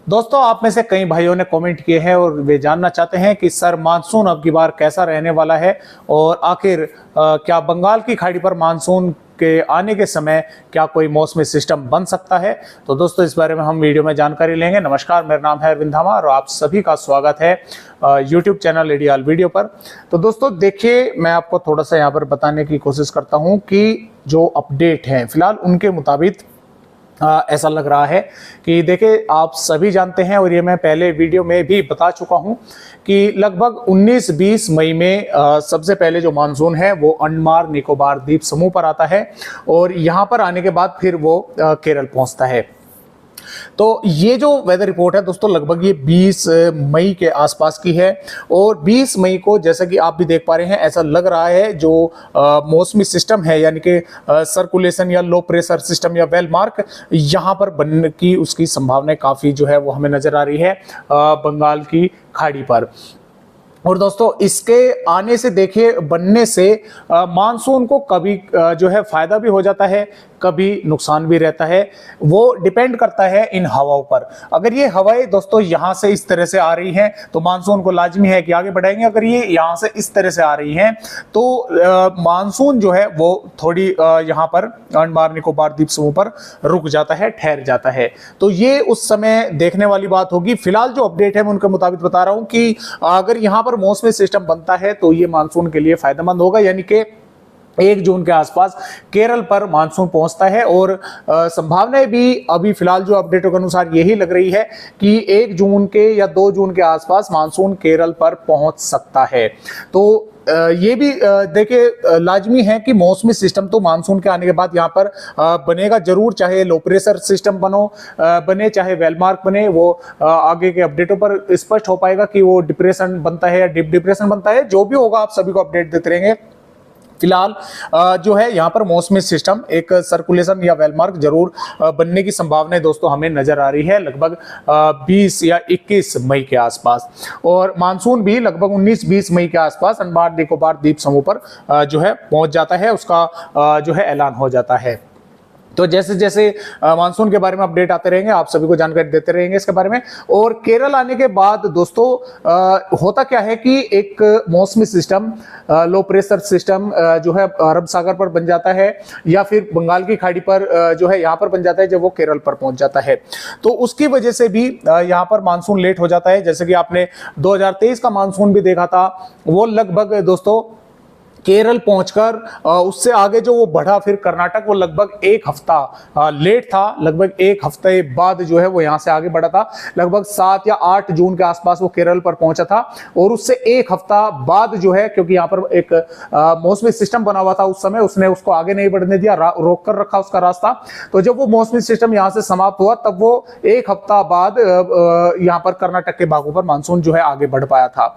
दोस्तों, आप में से कई भाइयों ने कमेंट किए हैं और वे जानना चाहते हैं कि सर मानसून अब की बार कैसा रहने वाला है और आखिर क्या बंगाल की खाड़ी पर मानसून के आने के समय क्या कोई मौसमी सिस्टम बन सकता है। तो दोस्तों, इस बारे में हम वीडियो में जानकारी लेंगे। नमस्कार, मेरा नाम है अरविंद धामा और आप सभी का स्वागत है यूट्यूब चैनल एडियाल वीडियो पर। तो दोस्तों देखिए, मैं आपको थोड़ा सा यहाँ पर बताने की कोशिश करता हूँ कि जो अपडेट हैं फिलहाल उनके मुताबिक ऐसा लग रहा है कि देखिए, आप सभी जानते हैं और ये मैं पहले वीडियो में भी बता चुका हूं कि लगभग 19-20 मई में सबसे पहले जो मानसून है वो अंडमान निकोबार द्वीप समूह पर आता है और यहां पर आने के बाद फिर वो केरल पहुंचता है। तो ये जो वेदर रिपोर्ट है दोस्तों, लगभग ये 20 मई के आसपास की है और 20 मई को जैसा कि आप भी देख पा रहे हैं, ऐसा लग रहा है जो मौसमी सिस्टम है यानी कि सर्कुलेशन या लो प्रेशर सिस्टम या वेल मार्क यहाँ पर बनने की उसकी संभावना काफ़ी जो है वो हमें नजर आ रही है बंगाल की खाड़ी पर। और दोस्तों, इसके आने से देखिए, बनने से मानसून को कभी जो है फायदा भी हो जाता है, कभी नुकसान भी रहता है। वो डिपेंड करता है इन हवाओं पर। अगर ये हवाएं दोस्तों यहाँ से इस तरह से आ रही हैं तो मानसून को लाजमी है कि आगे बढ़ाएंगे। अगर ये यहाँ से इस तरह से आ रही हैं तो मानसून जो है वो थोड़ी यहाँ पर अंडमान निकोबार द्वीप समूह पर रुक जाता है, ठहर जाता है। तो ये उस समय देखने वाली बात होगी। फिलहाल जो अपडेट है मैं उनके मुताबिक बता रहा हूँ कि अगर यहाँ पर मौसमी सिस्टम बनता है तो ये मानसून के लिए फायदेमंद होगा, यानी कि 1 जून के आसपास केरल पर मानसून पहुंचता है। और संभावनाएं भी अभी फिलहाल जो अपडेटों के अनुसार यही लग रही है कि 1 जून के या 2 जून के आसपास मानसून केरल पर पहुंच सकता है। तो ये भी देखिए, लाजमी है कि मौसमी सिस्टम तो मानसून के आने के बाद यहाँ पर बनेगा जरूर, चाहे लो प्रेशर सिस्टम बने चाहे वेलमार्क बने। वो आगे के अपडेटों पर स्पष्ट हो पाएगा कि वो डिप्रेशन बनता है या डीप डिप्रेशन बनता है। जो भी होगा आप सभी को अपडेट देते रहेंगे। फिलहाल जो है यहाँ पर मौसमी सिस्टम एक सर्कुलेशन या वेलमार्क जरूर बनने की संभावना दोस्तों हमें नजर आ रही है लगभग 20 या 21 मई के आसपास। और मानसून भी लगभग 19-20 मई के आसपास अंडमान निकोबार द्वीप समूह पर जो है पहुंच जाता है, उसका जो है ऐलान हो जाता है। तो जैसे जैसे मानसून के बारे में अपडेट आते रहेंगे, आप सभी को जानकारी देते रहेंगे इसके बारे में। और केरल आने के बाद दोस्तों होता क्या है कि एक मौसमी सिस्टम, लो प्रेशर सिस्टम जो है अरब सागर पर बन जाता है या फिर बंगाल की खाड़ी पर जो है यहाँ पर बन जाता है जब वो केरल पर पहुंच जाता है। तो उसकी वजह से भी यहाँ पर मानसून लेट हो जाता है। जैसे कि आपने 2023 का मानसून भी देखा था, वो लगभग दोस्तों केरल पहुंचकर उससे आगे जो वो बढ़ा फिर कर्नाटक, वो लगभग 1 हफ्ता लेट था। लगभग 1 हफ्ते बाद जो है वो यहाँ से आगे बढ़ा था। लगभग 7 या 8 जून के आसपास वो केरल पर पहुंचा था और उससे 1 हफ्ता बाद जो है, क्योंकि यहाँ पर एक मौसमी सिस्टम बना हुआ था उस समय, उसने उसको आगे नहीं बढ़ने दिया, रोक कर रखा उसका रास्ता। तो जब वो मौसमी सिस्टम यहाँ से समाप्त हुआ तब वो 1 हफ्ता बाद यहाँ पर कर्नाटक के भागों पर मानसून जो है आगे बढ़ पाया था।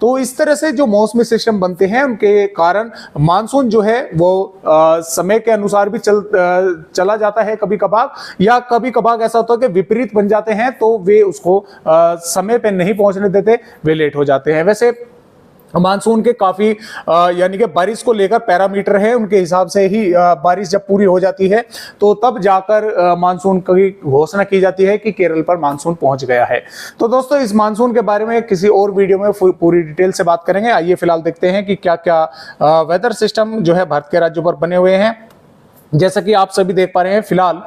तो इस तरह से जो मौसमी सिस्टम बनते हैं उनके कारण मानसून जो है वो समय के अनुसार भी चला जाता है कभी कभार, या कभी कभार ऐसा होता है कि विपरीत बन जाते हैं तो वे उसको समय पे नहीं पहुंचने देते, वे लेट हो जाते हैं। वैसे मानसून के काफी यानी कि बारिश को लेकर पैरामीटर है, उनके हिसाब से ही बारिश जब पूरी हो जाती है तो तब जाकर मानसून की घोषणा की जाती है कि केरल पर मानसून पहुंच गया है। तो दोस्तों, इस मानसून के बारे में किसी और वीडियो में पूरी डिटेल से बात करेंगे। आइए फिलहाल देखते हैं कि क्या क्या वेदर सिस्टम जो है भारत के राज्यों पर बने हुए हैं। जैसा कि आप सभी देख पा रहे हैं, फिलहाल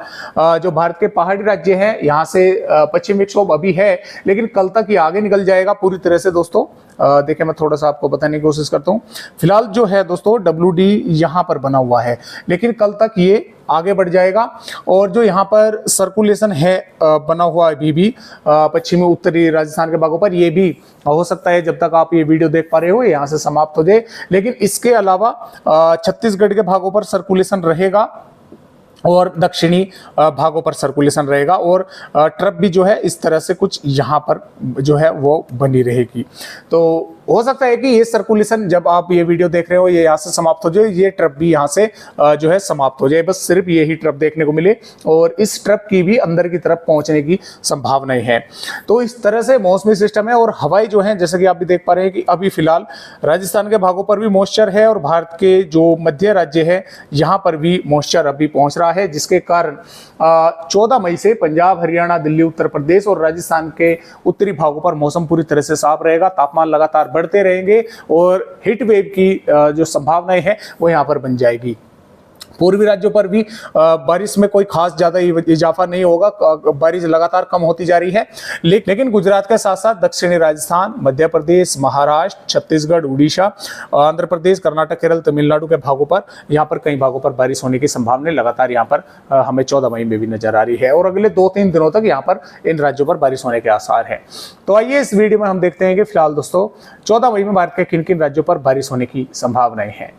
जो भारत के पहाड़ी राज्य हैं यहाँ से पश्चिम विक्षोभ अभी है, लेकिन कल तक ये आगे निकल जाएगा पूरी तरह से दोस्तों। देखिए, मैं थोड़ा सा आपको बताने की कोशिश करता हूँ। फिलहाल जो है दोस्तों WD यहाँ पर बना हुआ है, लेकिन कल तक ये आगे बढ़ जाएगा। और जो यहाँ पर सर्कुलेशन है बना हुआ अभी भी पश्चिमी उत्तरी राजस्थान के भागों पर, ये भी हो सकता है जब तक आप ये वीडियो देख पा रहे हो यहाँ से समाप्त हो जाए। लेकिन इसके अलावा छत्तीसगढ़ के भागों पर सर्कुलेशन रहेगा और दक्षिणी भागों पर सर्कुलेशन रहेगा और ट्रफ भी जो है इस तरह से कुछ यहाँ पर जो है वो बनी रहेगी। तो हो सकता है कि ये सर्कुलेशन जब आप ये वीडियो देख रहे हो ये यहाँ से समाप्त हो जाए, ये ट्रफ भी यहाँ से जो है समाप्त हो जाए, बस सिर्फ यही ट्रफ देखने को मिले और इस ट्रफ की भी अंदर की तरफ पहुंचने की संभावनाएं हैं। तो इस तरह से मौसमी सिस्टम है। और हवाएं जो हैं, जैसे कि आप भी देख पा रहे हैं कि अभी फिलहाल राजस्थान के भागों पर भी मॉइस्चर है और भारत के जो मध्य राज्य है यहाँ पर भी मॉइस्चर अभी पहुंच रहा है, जिसके कारण 14 मई से पंजाब, हरियाणा, दिल्ली, उत्तर प्रदेश और राजस्थान के उत्तरी भागों पर मौसम पूरी तरह से साफ रहेगा। तापमान लगातार बढ़ते रहेंगे और हीट वेव की जो संभावनाएं हैं वो यहाँ पर बन जाएगी। पूर्वी राज्यों पर भी बारिश में कोई खास ज्यादा इजाफा नहीं होगा, बारिश लगातार कम होती जा रही है। लेकिन गुजरात के साथ साथ दक्षिणी राजस्थान, मध्य प्रदेश, महाराष्ट्र, छत्तीसगढ़, उड़ीसा, आंध्र प्रदेश, कर्नाटक, केरल, तमिलनाडु के भागों पर यहाँ पर कई भागों पर बारिश होने की संभावना लगातार यहाँ पर हमें 14 मई में भी नजर आ रही है और अगले 2-3 दिनों तक यहाँ पर इन राज्यों पर बारिश होने के आसार है। तो आइए इस वीडियो में हम देखते हैं कि फिलहाल दोस्तों 14 मई में भारत के किन किन राज्यों पर बारिश होने की संभावनाएं हैं।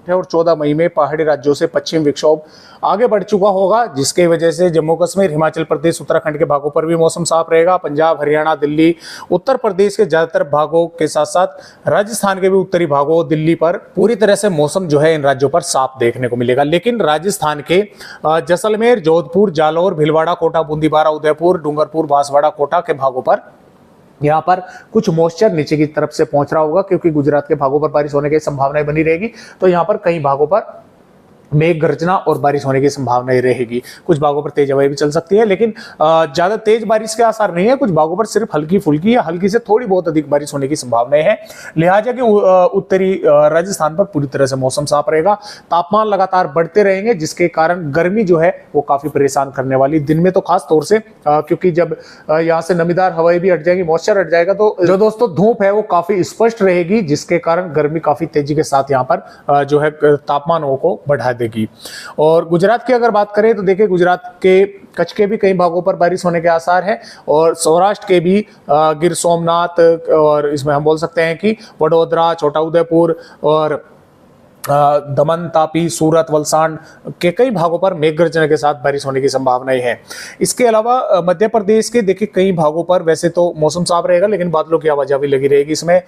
और 14 मई में पहाड़ी राज्यों से पश्चिम विक्षोभ आगे बढ़ चुका होगा, जिसके वजह से जम्मू कश्मीर, हिमाचल प्रदेश, उत्तराखंड के भागों पर भी मौसम साफ रहेगा। पंजाब, हरियाणा, दिल्ली, उत्तर प्रदेश के ज्यादातर भागों के साथ साथ राजस्थान के भी उत्तरी भागों, दिल्ली पर पूरी तरह से मौसम जो है इन राज्यों पर साफ देखने को मिलेगा। लेकिन राजस्थान के जैसलमेर, जोधपुर, जालौर, भीलवाड़ा, कोटा, बूंदीबारा, उदयपुर, डूंगरपुर, बांसवाड़ा, कोटा के भागों पर यहाँ पर कुछ मॉइस्चर नीचे की तरफ से पहुंच रहा होगा, क्योंकि गुजरात के भागों पर बारिश होने की संभावनाएं बनी रहेगी। तो यहाँ पर कई भागों पर मेघ गर्जना और बारिश होने की संभावना रहेगी। कुछ भागों पर तेज हवाएं भी चल सकती है, लेकिन ज्यादा तेज बारिश के आसार नहीं है। कुछ भागों पर सिर्फ हल्की फुल्की या हल्की से थोड़ी बहुत अधिक बारिश होने की संभावनाएं है। लिहाजा कि उत्तरी राजस्थान पर पूरी तरह से मौसम साफ रहेगा। तापमान लगातार बढ़ते रहेंगे, जिसके कारण गर्मी जो है वो काफी परेशान करने वाली, दिन में तो खास तौर से, क्योंकि जब यहाँ से नमीदार हवाएं भी हट जाएंगी, मॉइस्चर हट जाएगा, तो जो दोस्तों धूप है वो काफी स्पष्ट रहेगी, जिसके कारण गर्मी काफी तेजी के साथ यहाँ पर जो है तापमानों को बढ़ा देगी। और गुजरात की अगर बात करें तो देखिए, गुजरात के कच्छ के भी कई भागों पर बारिश होने के आसार है और सौराष्ट्र के भी गिर सोमनाथ, और इसमें हम बोल सकते हैं कि वडोदरा, छोटा उदयपुर और दमन, तापी, सूरत, वलसाड के कई भागों पर मेघ गर्जना के साथ बारिश होने की संभावनाएं हैं। इसके अलावा मध्य प्रदेश के देखिए कई भागों पर वैसे तो मौसम साफ रहेगा, लेकिन बादलों की आवाजाही लगी रहेगी। इसमें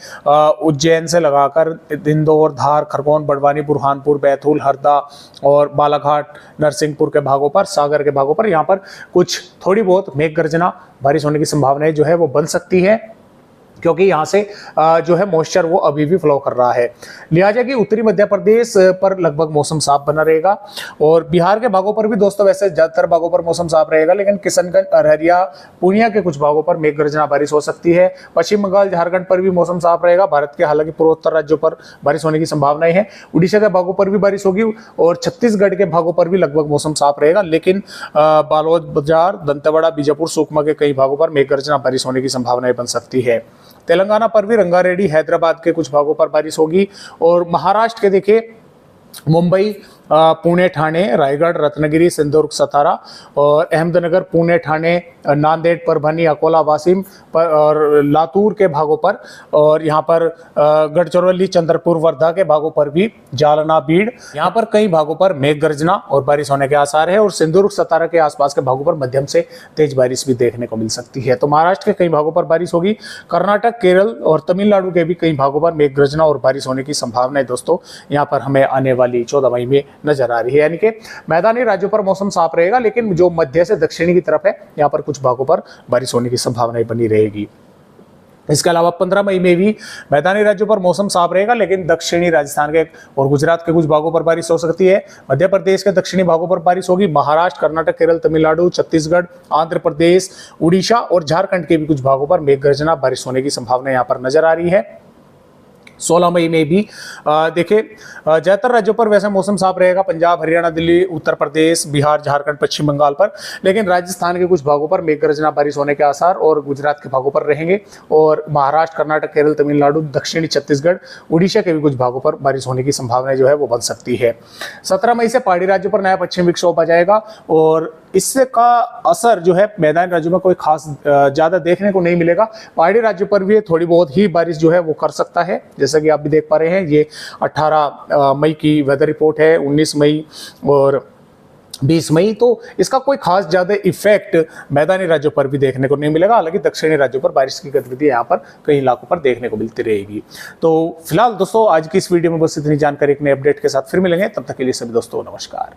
उज्जैन से लगाकर इंदौर, धार, खरगोन, बड़वानी, बुरहानपुर, बैतूल, हरदा और बालाघाट, नरसिंहपुर के भागों पर, सागर के भागों पर यहाँ पर कुछ थोड़ी बहुत मेघ गर्जना बारिश होने की संभावनाएं जो है वो बन सकती है, क्योंकि यहाँ से जो है मॉइस्चर वो अभी भी फ्लो कर रहा है। लिहाजा कि उत्तरी मध्य प्रदेश पर लगभग मौसम साफ बना रहेगा और बिहार के भागों पर भी दोस्तों वैसे ज्यादातर भागों पर मौसम साफ रहेगा, लेकिन किशनगंज, अररिया, पूर्णिया के कुछ भागों पर मेघ गर्जना बारिश हो सकती है। पश्चिम बंगाल, झारखंड पर भी मौसम साफ रहेगा। भारत के हालांकि पूर्वोत्तर राज्यों पर बारिश होने की संभावनाएं है। उड़ीसा के भागों पर भी बारिश होगी और छत्तीसगढ़ के भागों पर भी लगभग मौसम साफ रहेगा, लेकिन बालोद, बाजार, दंतेवाड़ा, बीजापुर, सुकमा के कई भागों पर मेघ गर्जना बारिश होने की संभावनाएं बन सकती है। तेलंगाना पर भी रंगारेड्डी, हैदराबाद के कुछ भागों पर बारिश होगी और महाराष्ट्र के देखिए मुंबई, पुणे, ठाणे, रायगढ़, रत्नागिरी, सिंधुदुर्ग, सतारा और अहमदनगर, पुणे, ठाणे, नांदेड़, परभनी, अकोला, वाशिम और लातूर के भागों पर, और यहाँ पर गढ़चिरौली, चंद्रपुर, वर्धा के भागों पर भी, जालना, बीड़, यहाँ पर कई भागों पर मेघ गर्जना और बारिश होने के आसार है और सिंधुदुर्ग, सतारा के आसपास के भागों पर मध्यम से तेज बारिश भी देखने को मिल सकती है। तो महाराष्ट्र के कई भागों पर बारिश होगी। कर्नाटक, केरल और तमिलनाडु के भी कई भागों पर मेघ गर्जना और बारिश होने की संभावनाएं दोस्तों यहाँ पर हमें आने वाली 14 मई में नजर आ रही है। यानी कि मैदानी राज्यों पर मौसम साफ रहेगा, लेकिन जो मध्य से दक्षिणी की तरफ है यहाँ पर कुछ भागों पर बारिश होने की संभावनाएं बनी रहेगी। इसके अलावा 15 मई में भी मैदानी राज्यों पर मौसम साफ रहेगा, लेकिन दक्षिणी राजस्थान के और गुजरात के कुछ भागों पर बारिश हो सकती है। मध्य प्रदेश के दक्षिणी भागों पर बारिश होगी। महाराष्ट्र, कर्नाटक, केरल, तमिलनाडु, छत्तीसगढ़, आंध्र प्रदेश, उड़ीसा और झारखंड के भी कुछ भागों पर मेघ गर्जना बारिश होने की संभावना यहाँ पर नजर आ रही है। 16 मई में भी देखिए ज्यादातर राज्यों पर वैसे मौसम साफ रहेगा। पंजाब, हरियाणा, दिल्ली, उत्तर प्रदेश, बिहार, झारखंड, पश्चिम बंगाल पर, लेकिन राजस्थान के कुछ भागों पर मेघ गर्जना बारिश होने के आसार और गुजरात के भागों पर रहेंगे और महाराष्ट्र, कर्नाटक, केरल, तमिलनाडु, दक्षिणी छत्तीसगढ़, उड़ीसा के भी कुछ भागों पर बारिश होने की संभावना जो है वो बन सकती है। 17 मई से पहाड़ी राज्यों पर नया पश्चिम विक्षोभ आ जाएगा और इससे का असर जो है मैदानी राज्यों में कोई खास ज्यादा देखने को नहीं मिलेगा। पहाड़ी राज्यों पर भी थोड़ी बहुत ही बारिश जो है वो कर सकता है, जैसा कि आप भी देख पा रहे हैं। ये 18 मई की वेदर रिपोर्ट है, 19 मई और 20 मई, तो इसका कोई खास ज्यादा इफेक्ट मैदानी राज्यों पर भी देखने को नहीं मिलेगा। हालांकि दक्षिणी राज्यों पर बारिश की गतिविधि यहाँ पर कई इलाकों पर देखने को मिलती रहेगी। तो फिलहाल दोस्तों आज की इस वीडियो में बस इतनी जानकारी, एक नए अपडेट के साथ फिर मिलेंगे। तब तक के लिए सभी दोस्तों नमस्कार।